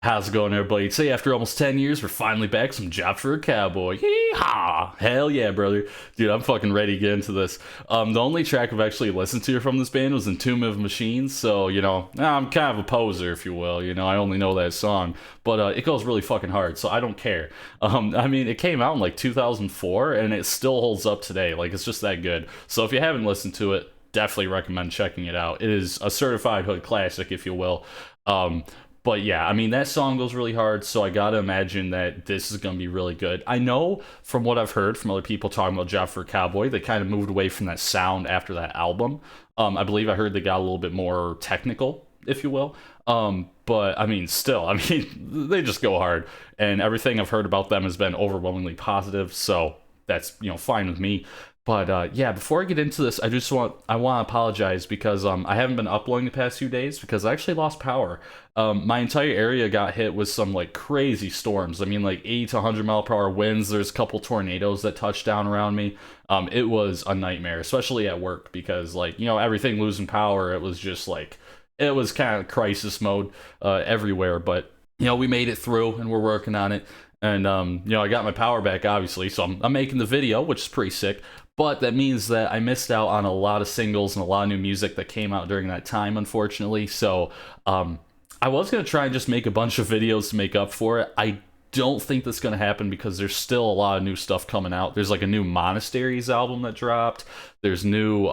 How's it going, everybody? Today, after almost 10 years, we're finally back. Some Job for a Cowboy. Yeehaw! Hell yeah, brother. Dude, I'm fucking ready to get into this. The only track I've actually listened to from this band was Entomb of Machines, so, I'm kind of a poser, if you will. I only know that song, but it goes really fucking hard, so I don't care. It came out in like 2004, and it still holds up today. Like, it's just that good. So if you haven't listened to it, definitely recommend checking it out. It is a certified hood classic, if you will. But yeah, that song goes really hard, so I gotta imagine that this is gonna be really good. I know from what I've heard from other people talking about Job for a Cowboy, they kind of moved away from that sound after that album. I believe I heard they got a little bit more technical, if you will. But still, they just go hard, and everything I've heard about them has been overwhelmingly positive, so that's, fine with me. But yeah, before I get into this, I want to apologize because I haven't been uploading the past few days because I actually lost power. My entire area got hit with some like crazy storms. Like 80 to 100 mile per hour winds. There's a couple tornadoes that touched down around me. It was a nightmare, especially at work because everything losing power. It was just like it was kind of crisis mode everywhere. But we made it through and we're working on it. And I got my power back obviously, so I'm making the video, which is pretty sick. But that means that I missed out on a lot of singles and a lot of new music that came out during that time, unfortunately. So I was going to try and just make a bunch of videos to make up for it. I don't think that's going to happen because there's still a lot of new stuff coming out. There's like a new Monasteries album that dropped. There's new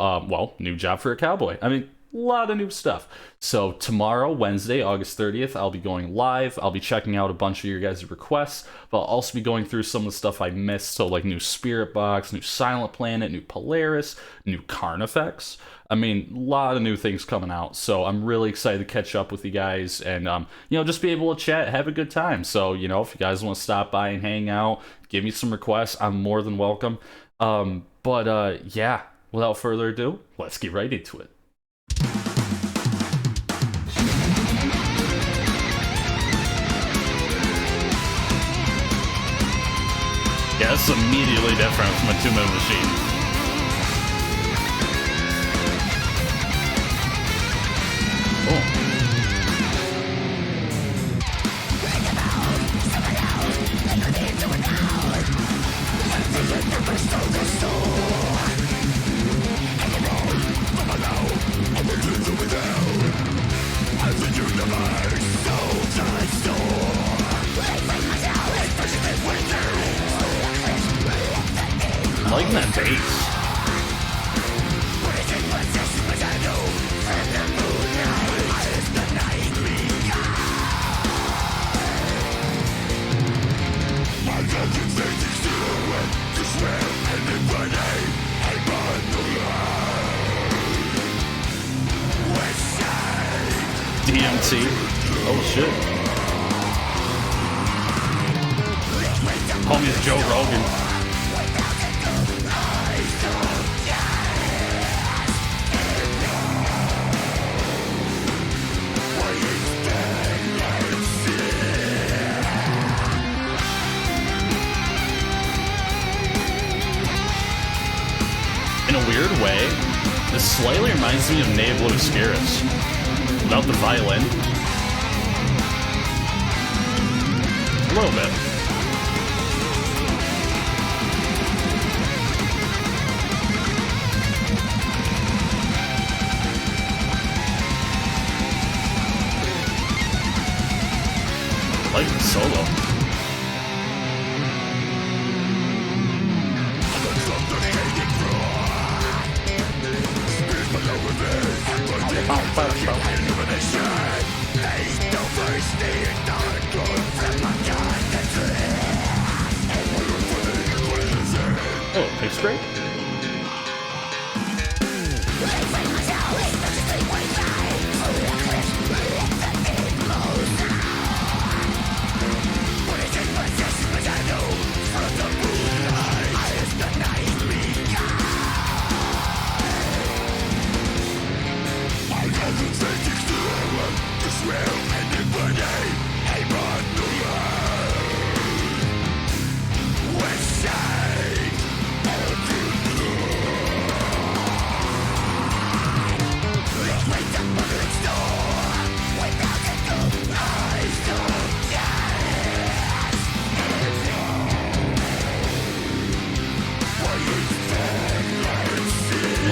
Job for a Cowboy. A lot of new stuff. So tomorrow, Wednesday, August 30th, I'll be going live. I'll be checking out a bunch of your guys' requests, but I'll also be going through some of the stuff I missed. So like new Spirit Box, new Silent Planet, new Polaris, new Carnifex. A lot of new things coming out. So I'm really excited to catch up with you guys and, just be able to chat, have a good time. So, if you guys want to stop by and hang out, give me some requests, I'm more than welcome. Yeah, without further ado, let's get right into it. Yeah, this is immediately different from a two-minute machine. Oh. I like that bass. DMT. Oh shit. Homie's Joe Rogan. In a weird way, this slightly reminds me of Naval Obscurus. Without the violin. A little bit. I like the solo. Oh, pick straight?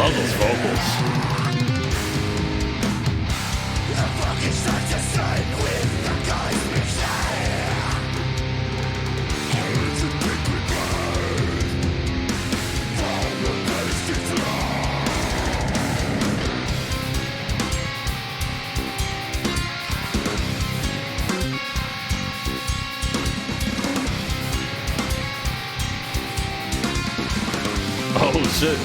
love those vocals. Oh shit.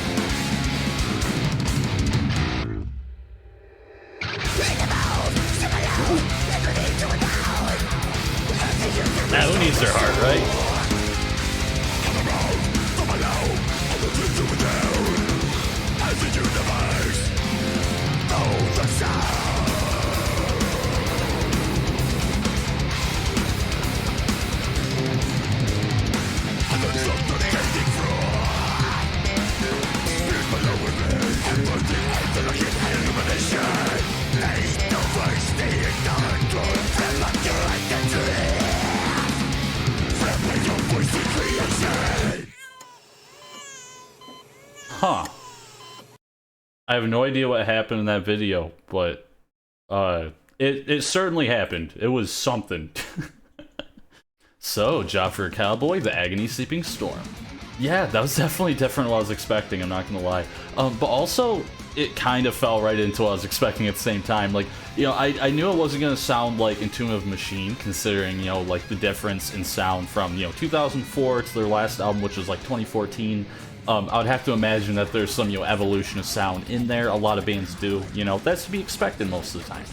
Now who needs their heart, right? Huh. I have no idea what happened in that video, but it certainly happened. It was something. So, Job for a Cowboy, the Agony Seeping Storm. Yeah, that was definitely different than what I was expecting, I'm not gonna lie. But also, it kind of fell right into what I was expecting at the same time. Like, you know, I knew it wasn't gonna sound like Entomb of Machine, considering, you know, like the difference in sound from, you know, 2004 to their last album, which was like 2014. I would have to imagine that there's some, you know, evolution of sound in there. A lot of bands do, you know, that's to be expected most of the time.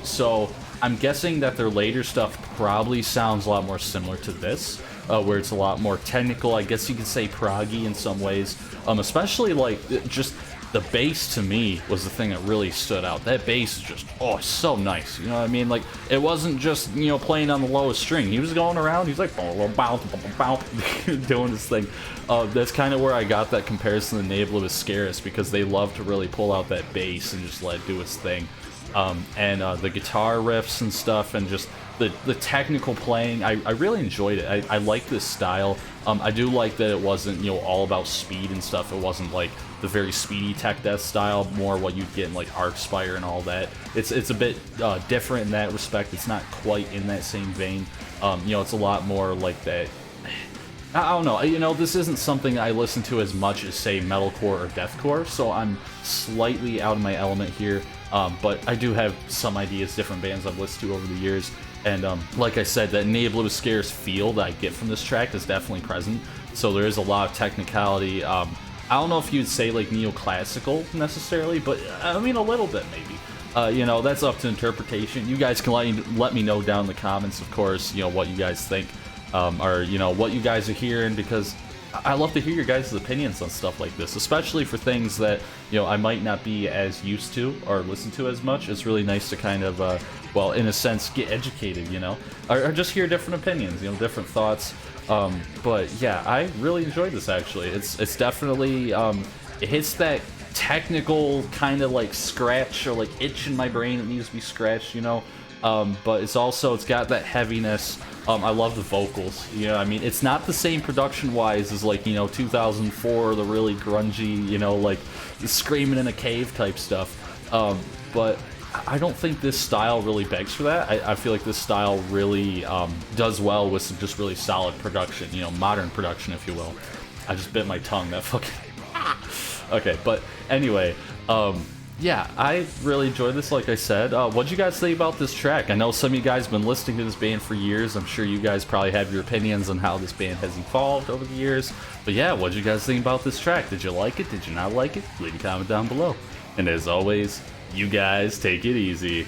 So I'm guessing that their later stuff probably sounds a lot more similar to this, where it's a lot more technical. I guess you could say proggy in some ways, especially like just the bass to me was the thing that really stood out. That bass is just, oh, so nice. You know what I mean? Like, it wasn't just, you know, playing on the lowest string. He was going around, he's like, doing this thing. That's kind of where I got that comparison to Navel of Ascaris, because they love to really pull out that bass and just let it do its thing. And the guitar riffs and stuff, and just the technical playing, I really enjoyed it. I like this style. I do like that it wasn't, you know, all about speed and stuff. It wasn't like the very speedy tech death style, more what you'd get in like Arcspire and all that. It's a bit different in that respect. It's not quite in that same vein. You know, it's a lot more like that. I don't know, you know, this isn't something I listen to as much as, say, metalcore or deathcore, so I'm slightly out of my element here, but I do have some ideas, different bands I've listened to over the years, and like I said, that Navel of Ascaris feel that I get from this track is definitely present, so there is a lot of technicality. I don't know if you'd say, like, neoclassical, necessarily, but, I mean, a little bit, maybe. You know, that's up to interpretation. You guys can let me know down in the comments, of course, you know, what you guys think. Or, you know, what you guys are hearing, because I love to hear your guys' opinions on stuff like this, especially for things that, you know, I might not be as used to or listen to as much. It's really nice to kind of, well, in a sense, get educated, you know, or just hear different opinions, you know, different thoughts. But yeah, I really enjoyed this, actually. It's definitely, it hits that technical kind of like scratch or like itch in my brain that needs to be scratched, you know. But it's got that heaviness. I love the vocals, you know, I mean, it's not the same production-wise as, like, you know, 2004, the really grungy, you know, like, screaming in a cave type stuff, but I don't think this style really begs for that. I feel like this style really, does well with some just really solid production, you know, modern production, if you will. I just bit my tongue, that fucking... Okay, but anyway, yeah, I really enjoyed this, like I said. What'd you guys think about this track? I know some of you guys have been listening to this band for years. I'm sure you guys probably have your opinions on how this band has evolved over the years. But yeah, what'd you guys think about this track? Did you like it? Did you not like it? Leave a comment down below. And as always, you guys take it easy.